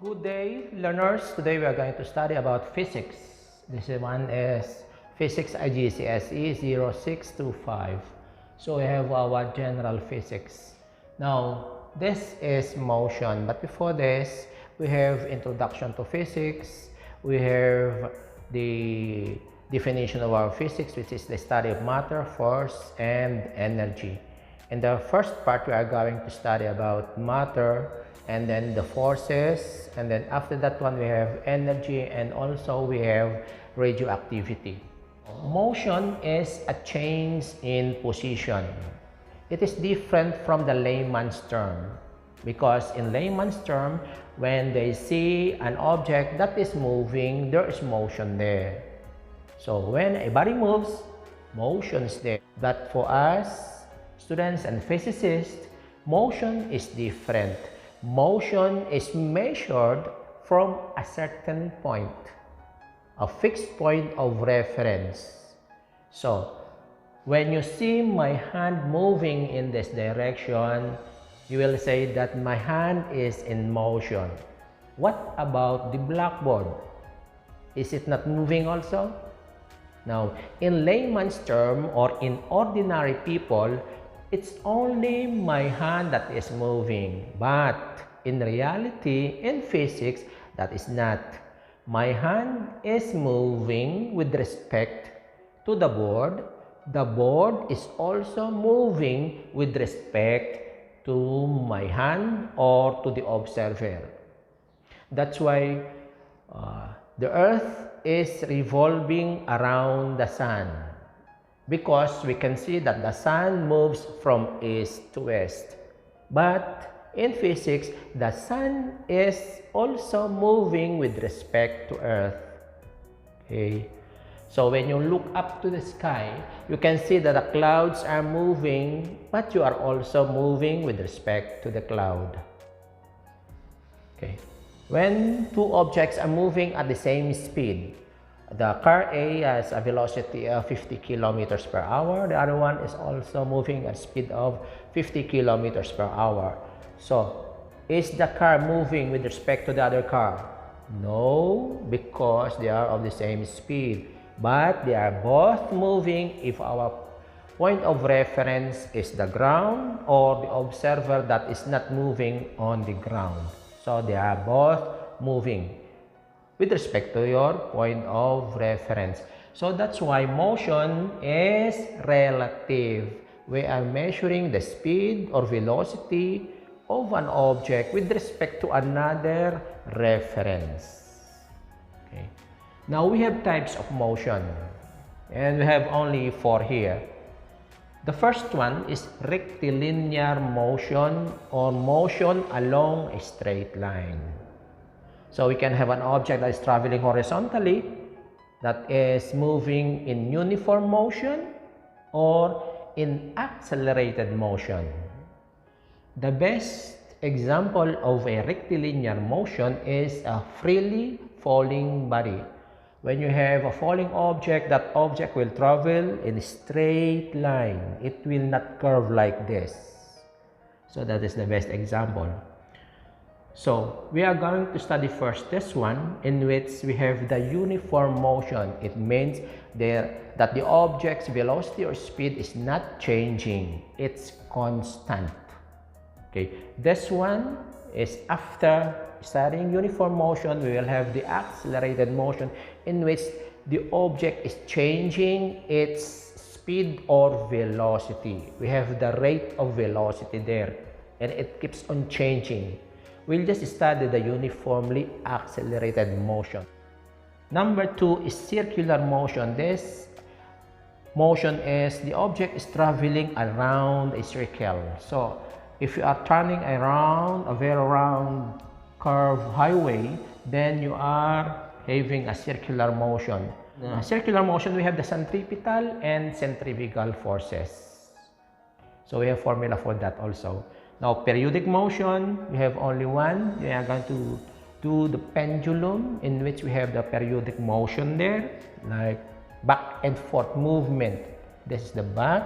Good day, learners. Today we are going to study about physics. This one is Physics Igcse 0625. So we have our general physics. Now, this is motion. But before this, we have introduction to physics. We have the definition of our physics, which is the study of matter, force, and energy. In the first part, we are going to study about matter, and then the forces, and then after that one we have energy, and also we have radioactivity. Motion is a change in position. It is different from the layman's term, because in layman's term, when they see an object that is moving, there is motion there. So when a body moves, motion is there. But for us, students and physicists, motion is different. Motion is measured from a certain point, a fixed point of reference. So, when you see my hand moving in this direction, you will say that my hand is in motion. What about the blackboard? Is it not moving also? Now, in layman's term or in ordinary people, it's only my hand that is moving, but in reality, in physics, that is not. My hand is moving with respect to the board. The board is also moving with respect to my hand or to the observer. That's why the earth is revolving around the sun, because we can see that the sun moves from east to west. But in physics, the sun is also moving with respect to earth. Okay. So when you look up to the sky, you can see that the clouds are moving, but you are also moving with respect to the cloud. Okay. When two objects are moving at the same speed, the car A has a velocity of 50 kilometers per hour. The other one is also moving at a speed of 50 kilometers per hour. So, is the car moving with respect to the other car? No, because they are of the same speed. But they are both moving if our point of reference is the ground or the observer that is not moving on the ground. So, they are both moving with respect to your point of reference. So that's why motion is relative. We are measuring the speed or velocity of an object with respect to another reference. Okay. Now we have types of motion, and we have only 4 here. The first one is rectilinear motion, or motion along a straight line. So we can have an object that is traveling horizontally, that is moving in uniform motion or in accelerated motion. The best example of a rectilinear motion is a freely falling body. When you have a falling object, that object will travel in a straight line. It will not curve like this. So that is the best example. So, we are going to study first this one, in which we have the uniform motion. It means that the object's velocity or speed is not changing. It's constant. Okay. This one is after studying uniform motion, we will have the accelerated motion, in which the object is changing its speed or velocity. We have the rate of velocity there, and it keeps on changing. We'll just study the uniformly accelerated motion. Number 2 is circular motion. This motion is the object is traveling around a circle. So, if you are turning around a very round curved highway, then you are having a circular motion. Circular motion, we have the centripetal and centrifugal forces. So, we have formula for that also. Now, periodic motion, we have only one. We are going to do the pendulum, in which we have the periodic motion there, like back and forth movement. This is the back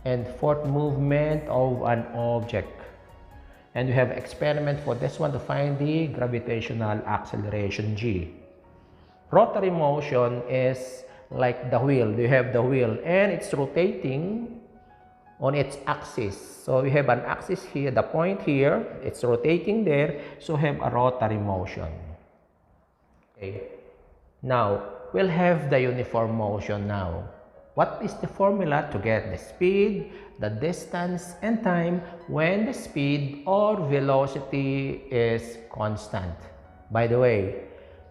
and forth movement of an object. And we have experiment for this one to find the gravitational acceleration g. Rotary motion is like the wheel. You have the wheel and it's rotating on its axis. So we have an axis here, the point here, it's rotating there, so we have a rotary motion. Okay. Now, we'll have the uniform motion now. What is the formula to get the speed, the distance, and time when the speed or velocity is constant? By the way,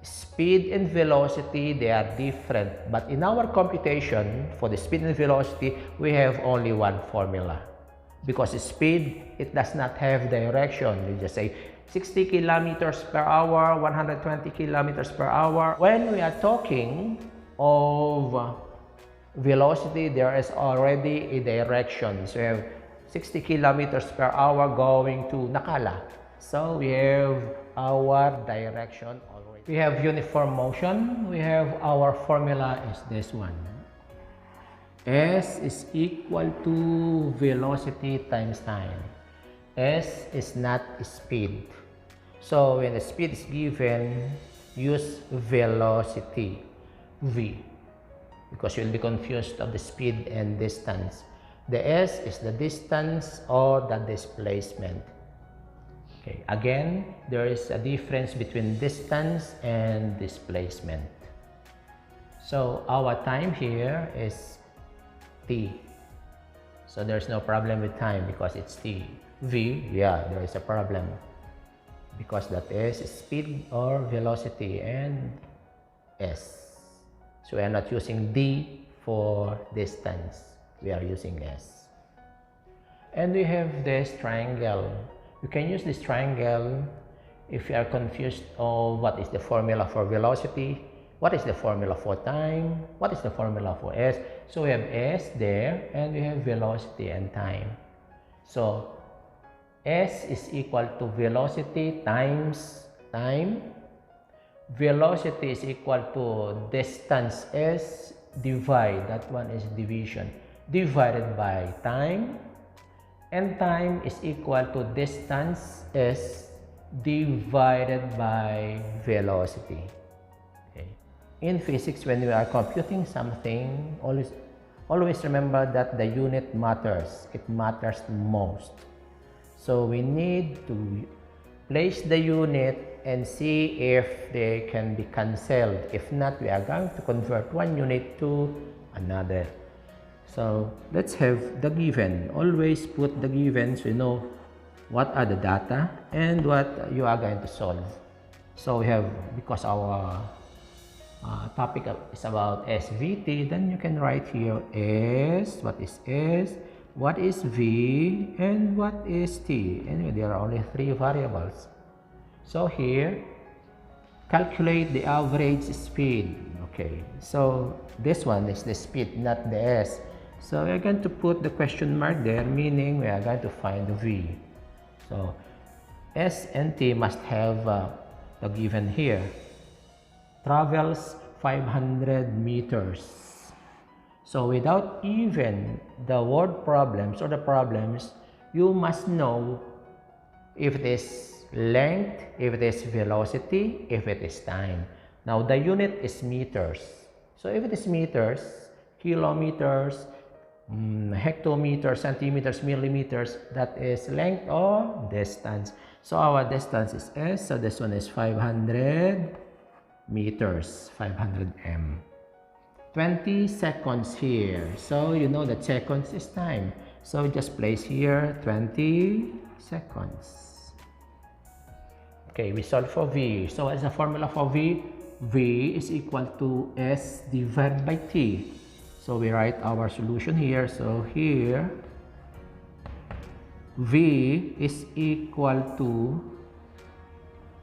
speed and velocity, they are different. But in our computation, for the speed and velocity, we have only one formula. Because speed, it does not have direction. You just say 60 kilometers per hour, 120 kilometers per hour. When we are talking of velocity, there is already a direction. So we have 60 kilometers per hour going to Nakala. So we have our direction already. We have uniform motion. We have our formula is this one. S is equal to velocity times time. S is not speed. So when the speed is given, use velocity, V. Because you'll be confused of the speed and distance. The S is the distance or the displacement. Okay, again, there is a difference between distance and displacement. So our time here is T. So there's no problem with time because it's T. V, yeah, there is a problem because that is speed or velocity, and S. So we are not using D for distance. We are using S. And we have this triangle. You can use this triangle if you are confused of what is the formula for velocity, what is the formula for time, what is the formula for S. So we have S there and we have velocity and time. So S is equal to velocity times time. Velocity is equal to distance S divide, that one is division, divided by time. And time is equal to distance S divided by velocity. Okay. In physics, when we are computing something, always remember that the unit matters. It matters most. So we need to place the unit and see if they can be cancelled. If not, we are going to convert one unit to another. So let's have the given. Always put the given so you know what are the data and what you are going to solve. So we have, because our topic is about SVT, then you can write here S, what is S, what is V, and what is T. Anyway, there are only 3 variables. So here, calculate the average speed. Okay, so this one is the speed, not the S. So we are going to put the question mark there, meaning we are going to find the V. So S and T must have the given here. Travels 500 meters. So without even the word problems or the problems, you must know if it is length, if it is velocity, if it is time. Now the unit is meters. So if it is meters, kilometers, hectometers, centimeters, millimeters, that is length or distance. So our distance is S, so this one is 500 meters, 500 m. 20 seconds here. So you know that seconds is time. So just place here 20 seconds. Okay, we solve for V. So what is the formula for V? V is equal to S divided by T. So we write our solution here. So here, V is equal to,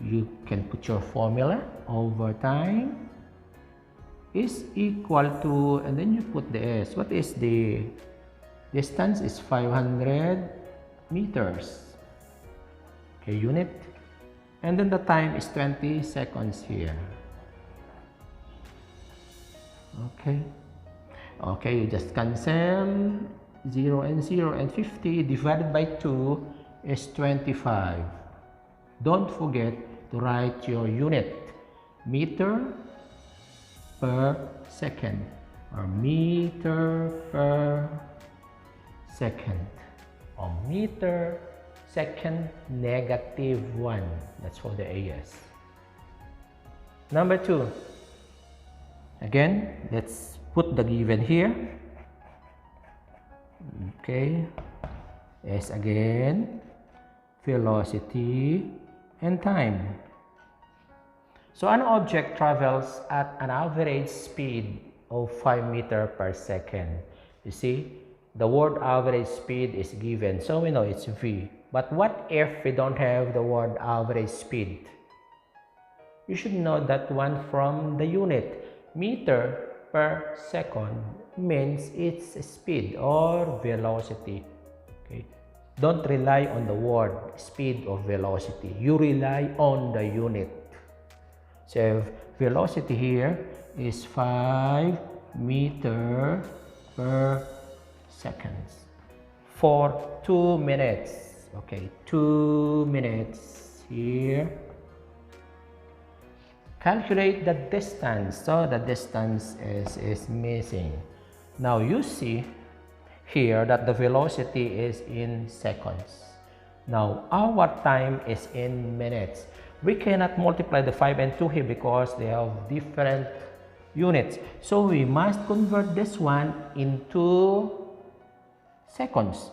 you can put your formula, over time is equal to, and then you put the S. What is the distance? Is 500 meters. Okay, unit. And then the time is 20 seconds here. Okay. Okay, you just cancel 0 and 0 and 50 divided by 2. is 25. Don't forget to write your unit, meter per second or meter per second or meter second -1. That's for the AS. Number 2. Again, let's put the given here. Okay. S again, velocity and time. So an object travels at an average speed of 5 meters per second. You see, the word average speed is given, so we know it's V. But what if we don't have the word average speed? You should know that one from the unit. Meter per second means it's speed or velocity. Okay. Don't rely on the word speed or velocity. You rely on the unit. So velocity here is 5 meters per second for 2 minutes. Okay, 2 minutes here. Calculate the distance. So the distance is missing. Now you see here that the velocity is in seconds. Now our time is in minutes. We cannot multiply the 5 and 2 here because they have different units. So we must convert this one into seconds.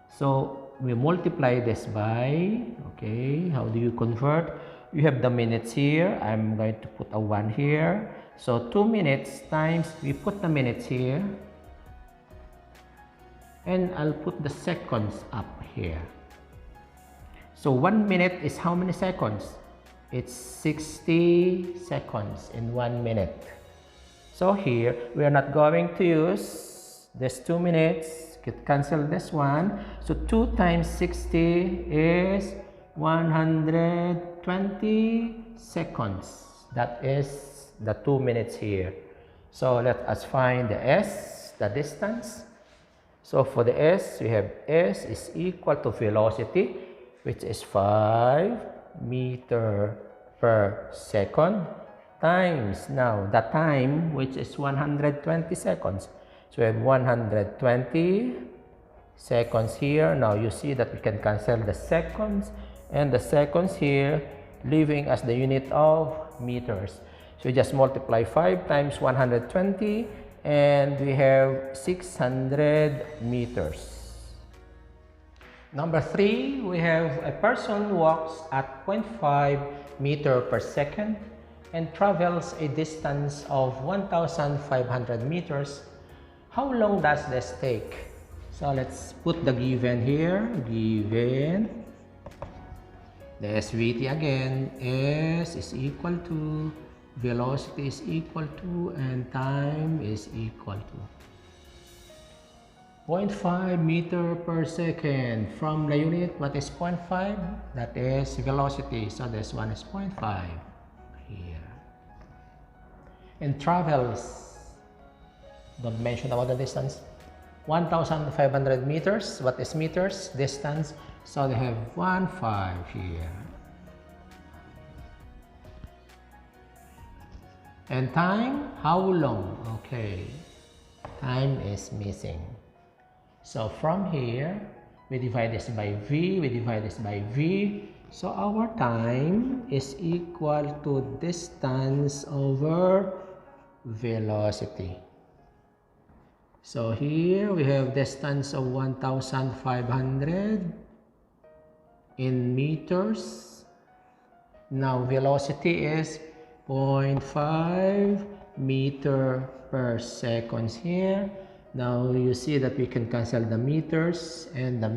So we multiply this by, okay, how do you convert? You have the minutes here. I'm going to put a 1 here. So 2 minutes times, we put the minutes here. And I'll put the seconds up here. So 1 minute is how many seconds? It's 60 seconds in 1 minute. So here, we are not going to use this 2 minutes. Cancel this one. So 2 times 60 is 120 seconds. That is the 2 minutes here. So let us find the S, the distance. So for the S, we have S is equal to velocity, which is 5 meters per second, times now the time, which is 120 seconds. So we have 120 seconds here. Now you see that we can cancel the seconds and the seconds here, leaving as the unit of meters. So we just multiply 5 times 120 and we have 600 meters. Number 3, we have a person walks at 0.5 meter per second and travels a distance of 1,500 meters. How long does this take? So let's put the given here. Given. The SVT again. S is equal to, velocity is equal to, and time is equal to 0.5 meter per second. From the unit, what is 0.5? That is velocity. So this one is 0.5 here. And travels, don't mention about the distance. 1,500 meters. What is meters? Distance. So they have 1,5 here. And time, how long? Okay, time is missing. So from here, we divide this by V, we divide this by V. So our time is equal to distance over velocity. So here we have distance of 1,500 in meters. Now velocity is 0.5 meter per second here. Now you see that we can cancel the meters, and the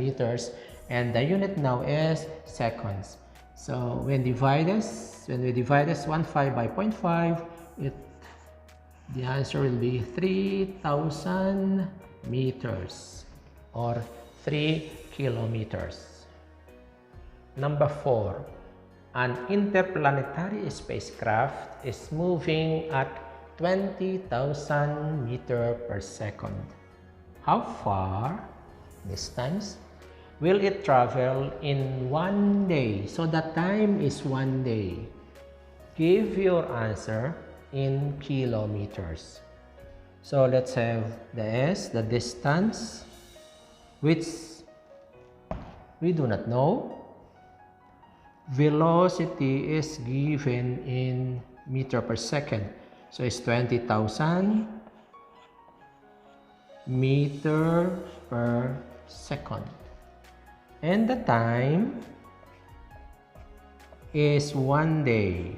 unit now is seconds. So when we divide this 1,5 by 0.5, the answer will be 3,000 meters or 3 kilometers. Number 4, an interplanetary spacecraft is moving at 20,000 meters per second. How far? Distance. will it travel in 1 day? So the time is 1 day. Give your answer in kilometers. So let's have the S, the distance, which we do not know. Velocity is given in meter per second. So it's 20,000 meter per second. And the time is 1 day.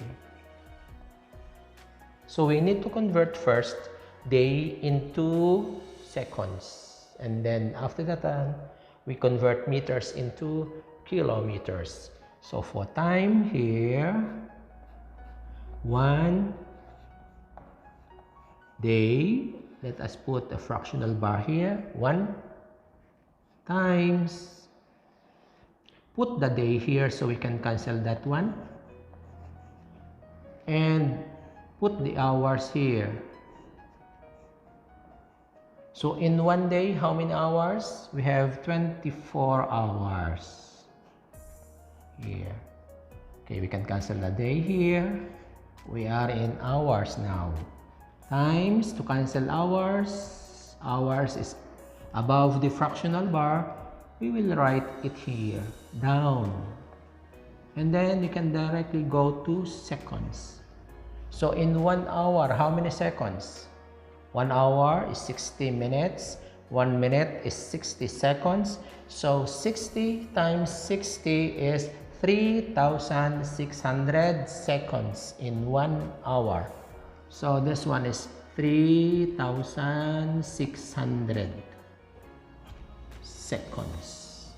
So we need to convert first day into seconds. And then after that, we convert meters into kilometers. So for time here, 1 day, let us put a fractional bar here, 1 times, put the day here so we can cancel that one, and put the hours here. So in 1 day, how many hours? We have 24 hours. Here. Okay, we can cancel the day here. We are in hours now. Times, to cancel hours. Hours is above the fractional bar. We will write it here, down. And then you can directly go to seconds. So in 1 hour, how many seconds? 1 hour is 60 minutes. 1 minute is 60 seconds. So 60 times 60 is 3,600 seconds in 1 hour. So this one is 3,600 seconds.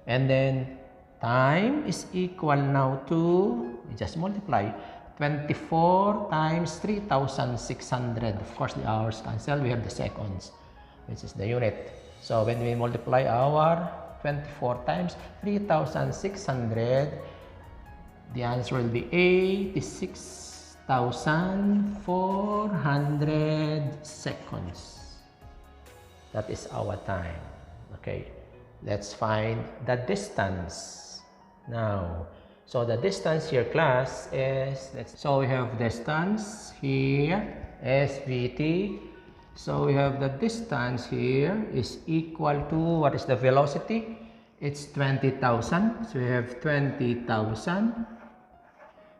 And then time is equal now to, we just multiply, 24 times 3,600. Of course, the hours cancel. We have the seconds, which is the unit. So when we multiply our 24 times 3,600, the answer will be 86,400 seconds. That is our time. Okay, let's find the distance now. So the distance here, class, is, so we have distance here, SVT. So we have the distance here is equal to, what is the velocity? It's 20,000. So we have 20,000.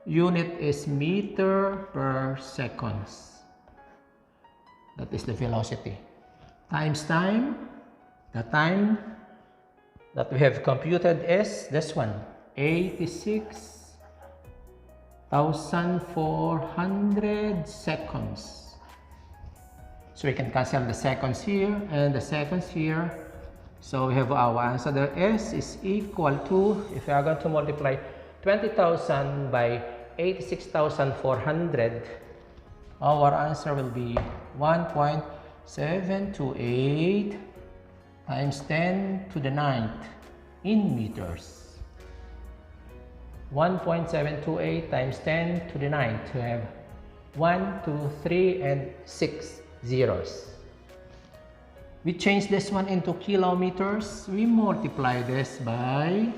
Unit is meter per seconds. That is the velocity. Times time. The time that we have computed is this one, 86,400 seconds. So we can cancel the seconds here and the seconds here. So we have our answer. The S is equal to, if we are going to multiply 20,000 by 86,400, our answer will be 1.728 times 10 to the 9th in meters. 1.728 times 10 to the 9th. We have 1, 2, 3, and 6 zeros. We change this one into kilometers. We multiply this by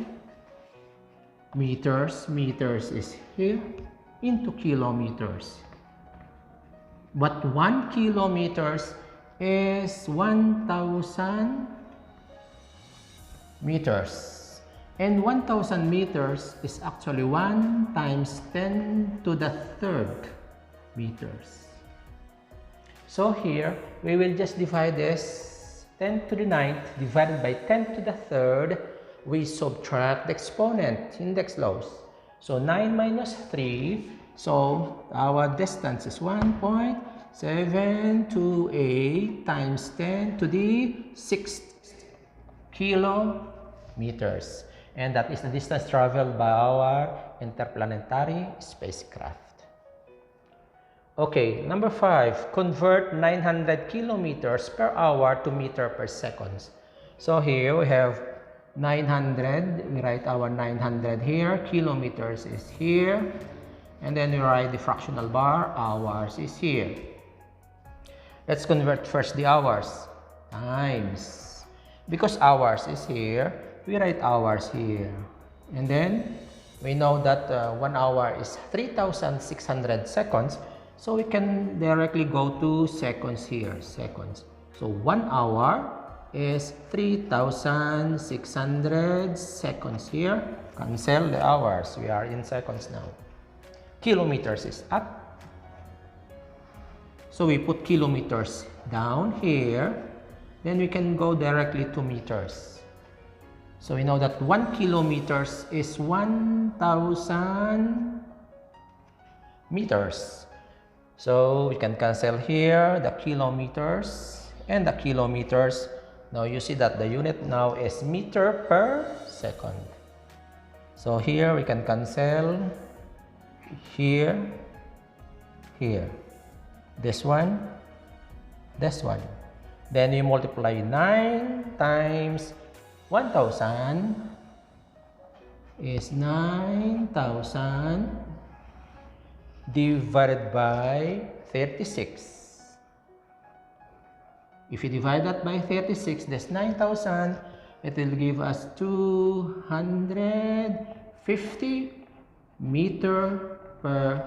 meters. Meters is here into kilometers. But 1 kilometers is 1,000 meters. And 1,000 meters is actually 1 times 10 to the 3rd meters. So here, we will just divide this 10 to the 9th divided by 10 to the 3rd. We subtract the exponent, index lows. So 9 minus 3. So our distance is 1.728 times 10 to the 6th kilometers. And that is the distance traveled by our interplanetary spacecraft. Okay, number 5, convert 900 kilometers per hour to meter per seconds. So here we have 900, we write our 900 here, kilometers is here, and then we write the fractional bar, hours is here. Let's convert first the hours, times. Because hours is here, we write hours here. And then, we know that 1 hour is 3,600 seconds. So, we can directly go to seconds here, seconds. So, 1 hour is 3,600 seconds here. Cancel the hours. We are in seconds now. Kilometers is up. So, we put kilometers down here. Then, we can go directly to meters. So, we know that 1 kilometers is 1,000 meters. So, we can cancel here the kilometers and the kilometers. Now, you see that the unit now is meter per second. So, here we can cancel here, here. This one, this one. Then, you multiply 9 times 1,000 is 9,000 divided by 36. If you divide that by 36, that's 9,000. It will give us 250 meter per